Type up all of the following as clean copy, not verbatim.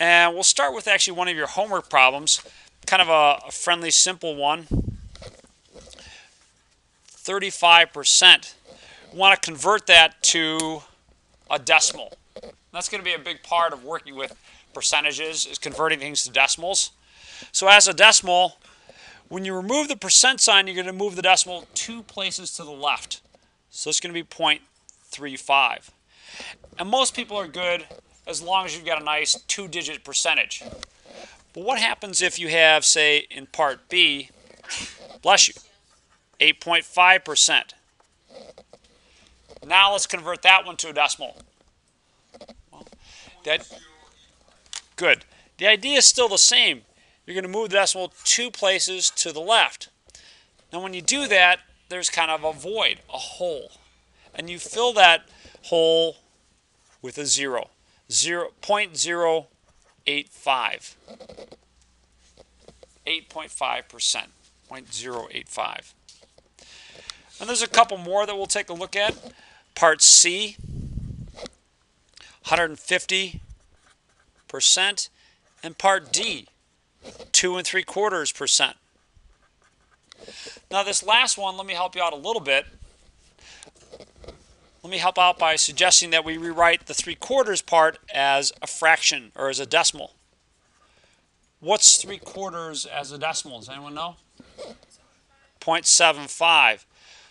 And we'll start with actually one of your homework problems, kind of a friendly, simple one. 35%. We want to convert that to a decimal. That's going to be a big part of working with percentages, is converting things to decimals. So as a decimal, when you remove the percent sign, you're going to move the decimal 2 places to the left. So it's going to be 0.35. And most people are good as long as you've got a nice 2-digit percentage. But what happens if you have, say, in part B, bless you, 8.5%? Now let's convert that one to a decimal. Well, good. The idea is still the same. You're going to move the decimal 2 places to the left. Now when you do that, there's kind of a void, a hole. And you fill that hole with a 0. 0.085. 8.5%. 0.085. And there's a couple more that we'll take a look at. Part C, 150%. And part D, 2.75%. Now this last one, let me help you out a little bit. Let me help out by suggesting that we rewrite the 3/4 part as a fraction or as a decimal. What's 3/4 as a decimal? Does anyone know? 0.75.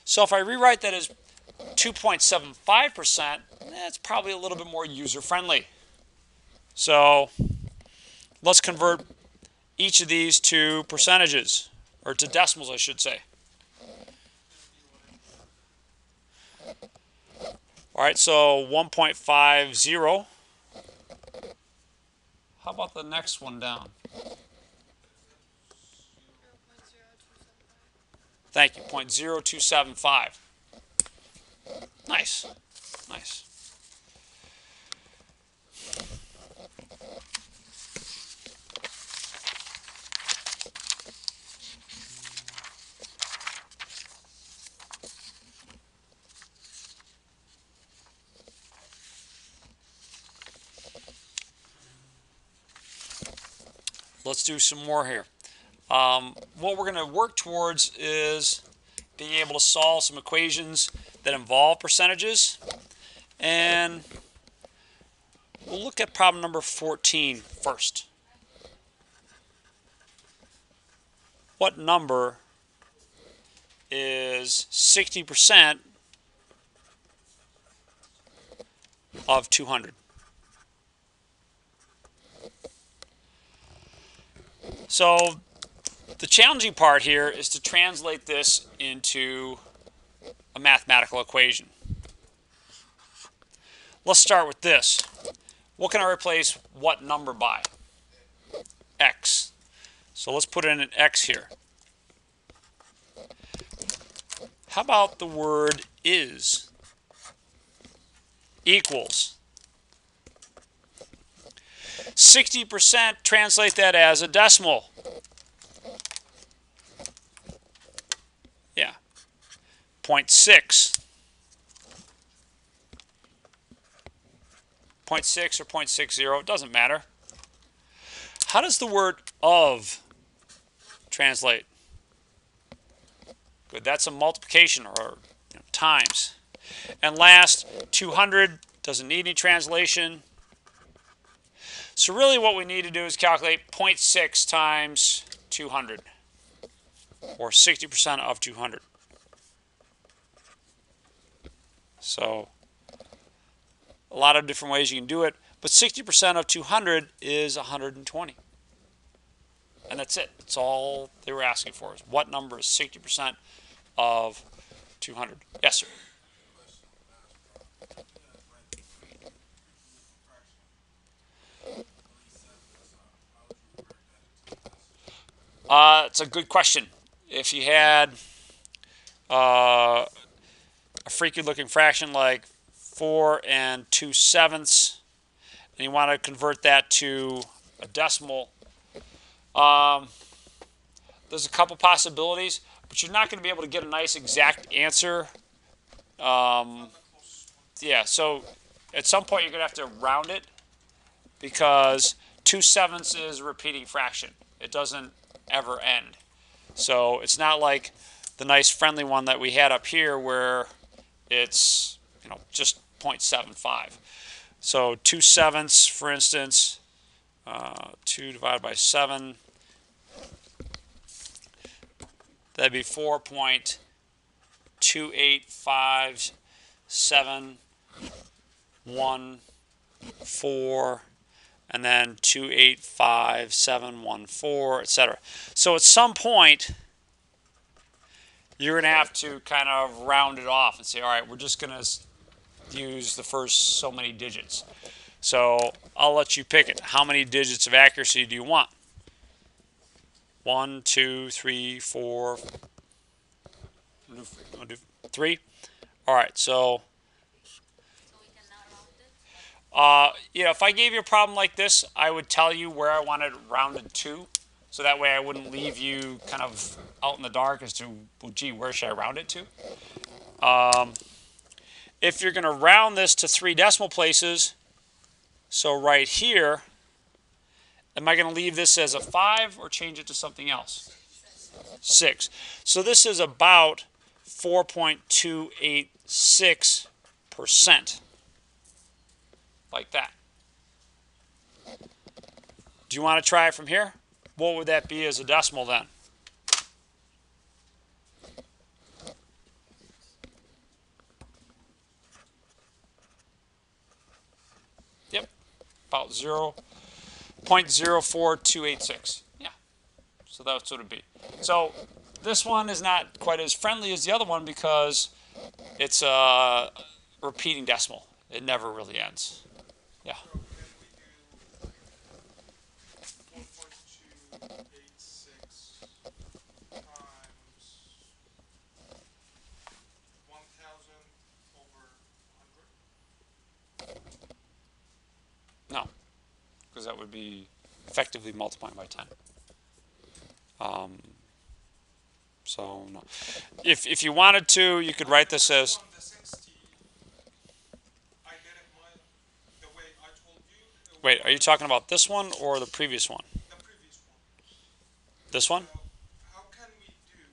So if I rewrite that as 2.75%, that's probably a little bit more user-friendly. So let's convert each of these to percentages, or to decimals, I should say. All right, so 1.50. How about the next one down? Thank you, 0.0275. Nice, nice. Let's do some more here. What we're going to work towards is being able to solve some equations that involve percentages. And we'll look at problem number 14 first. What number is 60% of 200? So the challenging part here is to translate this into a mathematical equation. Let's start with this. What can I replace what number by? X. So let's put in an X here. How about the word is? Equals. 60%, translate that as a decimal. Yeah. 0.6. 0.6 or 0.60, it doesn't matter. How does the word of translate? Good, that's a multiplication or times. And last, 200 doesn't need any translation. So really what we need to do is calculate 0.6 times 200, or 60% of 200. So a lot of different ways you can do it, but 60% of 200 is 120. And that's it. That's all they were asking for, is what number is 60% of 200. Yes, sir. It's a good question. If you had a freaky looking fraction like 4 2/7, and you want to convert that to a decimal, there's a couple possibilities, but you're not going to be able to get a nice exact answer. Yeah, so at some point you're going to have to round it, because 2/7 is a repeating fraction. It doesn't ever end. So it's not like the nice friendly one that we had up here where it's, just 0.75. So 2/7, for instance, 2 divided by 7, that'd be 4.2857114, and then 2.85714, etc. So at some point, you're going to have to kind of round it off and say, all right, we're just going to use the first so many digits. So I'll let you pick it. How many digits of accuracy do you want? 1, 2, 3, 4, 3. All right, so if I gave you a problem like this, I would tell you where I wanted it rounded to, so that way I wouldn't leave you kind of out in the dark as to, well, gee, where should I round it to? If you're going to round this to 3 decimal places, so right here, am I going to leave this as a 5 or change it to something else? 6. So this is about 4.286%. Like that. Do you want to try it from here? What would that be as a decimal then? Yep, about 0.04286. Yeah, so that's what it would be. So this one is not quite as friendly as the other one because it's a repeating decimal. It never really ends. Yeah. So can we do 1.286 times 1,000 over 100? No, because that would be effectively multiplying by 10. So no. If you wanted to, you could write this as. On the 60, I did it the way I told you. Wait, are you talking about this one or the previous one? The previous one. This one? So how can we do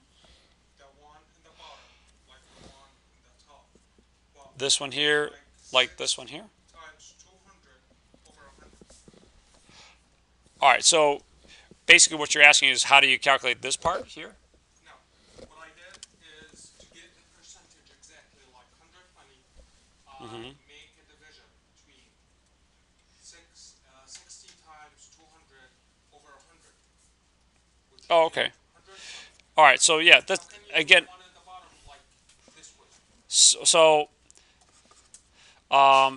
the one in the bottom like the one in the top? Well, This one here, like this one here? times 200 over 100. All right, so basically what you're asking is how do you calculate this part here? No, what I did is to get the percentage exactly like 120, make a division between 60 times 200 over 100. Which Oh, would be okay. 100. All right, so yeah, that's, Can you again, do one in the bottom like this way? so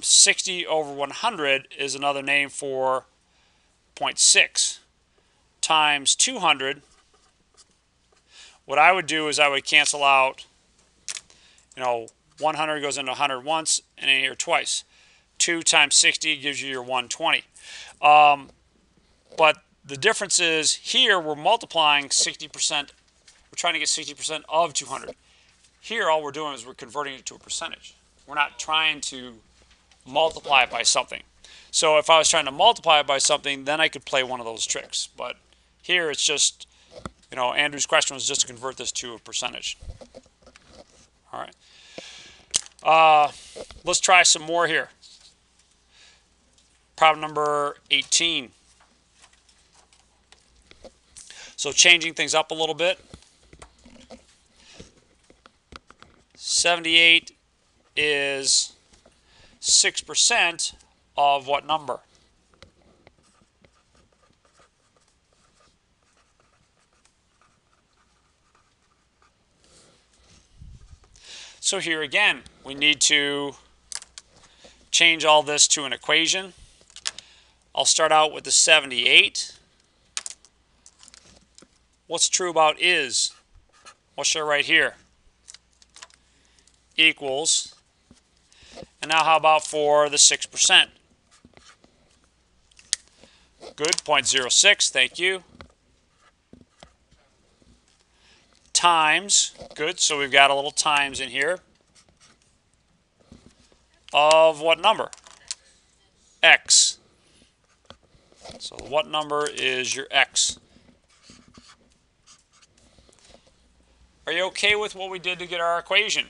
60 over 100 is another name for 0.6 times 200. What I would do is I would cancel out, 100 goes into 100 once and in here twice. 2 times 60 gives you your 120. But the difference is here we're multiplying 60%. We're trying to get 60% of 200. Here all we're doing is we're converting it to a percentage. We're not trying to multiply it by something. So if I was trying to multiply it by something, then I could play one of those tricks. But here it's just, Andrew's question was just to convert this to a percentage. All right. Let's try some more here. Problem number 18. So changing things up a little bit. 78 is 6% of what number? So here again, we need to change all this to an equation. I'll start out with the 78. What's true about is? What should I write here? Equals. And now how about for the 6%? Good, 0.06, thank you. Times, good, so we've got a little times in here. Of what number? X. So what number is your x? Are you okay with what we did to get our equation?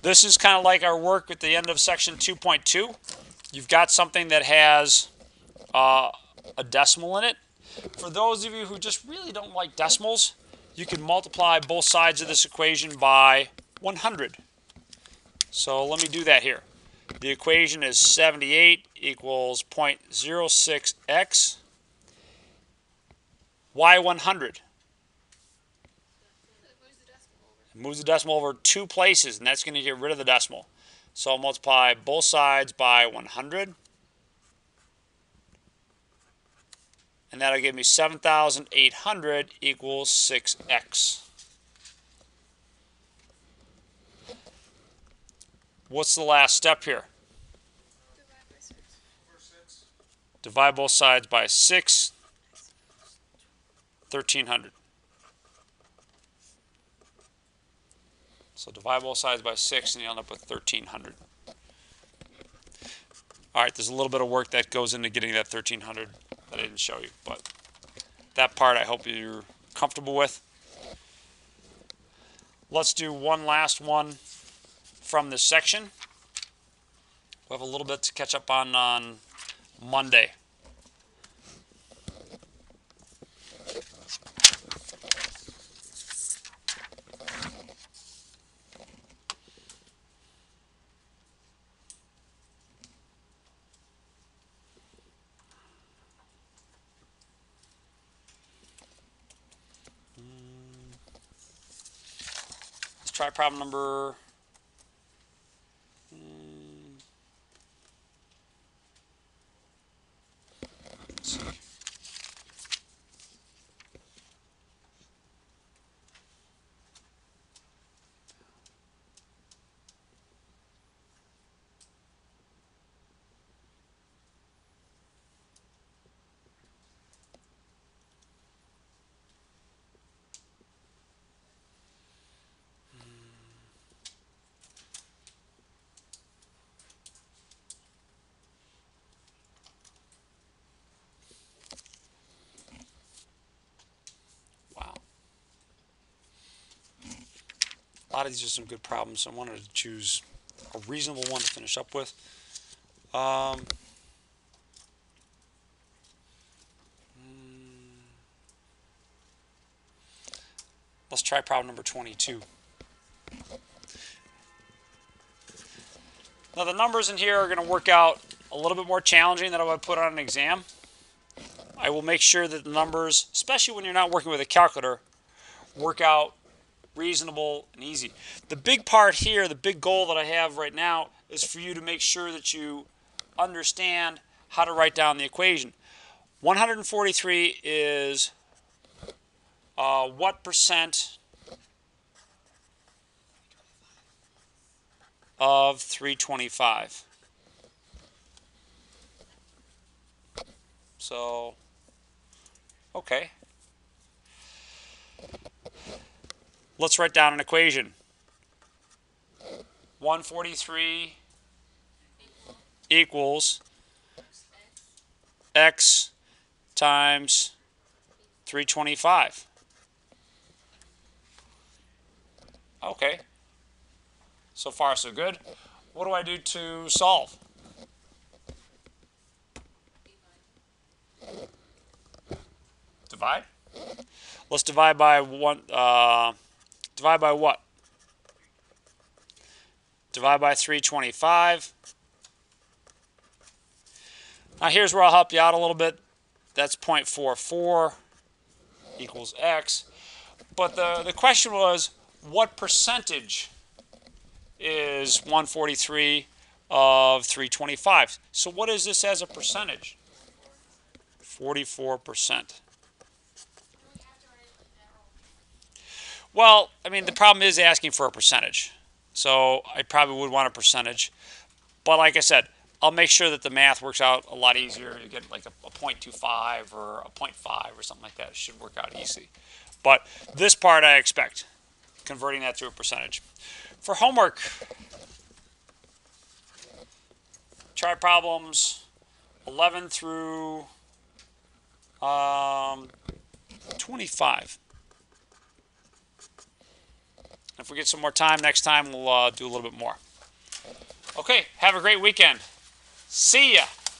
This is kind of like our work at the end of section 2.2. You've got something that has a decimal in it. For those of you who just really don't like decimals, you can multiply both sides of this equation by 100. So let me do that here. The equation is 78 equals 0.06x. Why 100? It moves the decimal over 2 places, and that's going to get rid of the decimal. So I'll multiply both sides by 100. And that'll give me 7,800 equals 6x. What's the last step here? Divide both sides by 6, 1,300. So divide both sides by 6 and you end up with 1,300. All right, there's a little bit of work that goes into getting that 1,300 that I didn't show you, but that part I hope you're comfortable with. Let's do one last one from this section. We'll have a little bit to catch up on Monday. Let's try problem number let's see. Wow. A lot of these are some good problems, so I wanted to choose a reasonable one to finish up with. Let's try problem number 22. Now the numbers in here are going to work out a little bit more challenging than I would put on an exam. I will make sure that the numbers, especially when you're not working with a calculator, work out reasonable and easy. The big part here, the big goal that I have right now is for you to make sure that you understand how to write down the equation. 143 is what percent of 325? So, okay. Let's write down an equation. 143 equals x times 325. Okay. So far, so good. What do I do to solve? Divide? Let's divide by one. Divide by what? Divide by 325. Now here's where I'll help you out a little bit. That's 0.44 equals x. But the question was, what percentage is 143 of 325? So what is this as a percentage? 44%. Well, I mean, the problem is asking for a percentage. So I probably would want a percentage. But like I said, I'll make sure that the math works out a lot easier. You get like a 0.25 or a 0.5 or something like that. It should work out easy. But this part I expect, converting that to a percentage. For homework, try problems 11 through 25. If we get some more time next time, we'll do a little bit more. Okay, have a great weekend. See ya.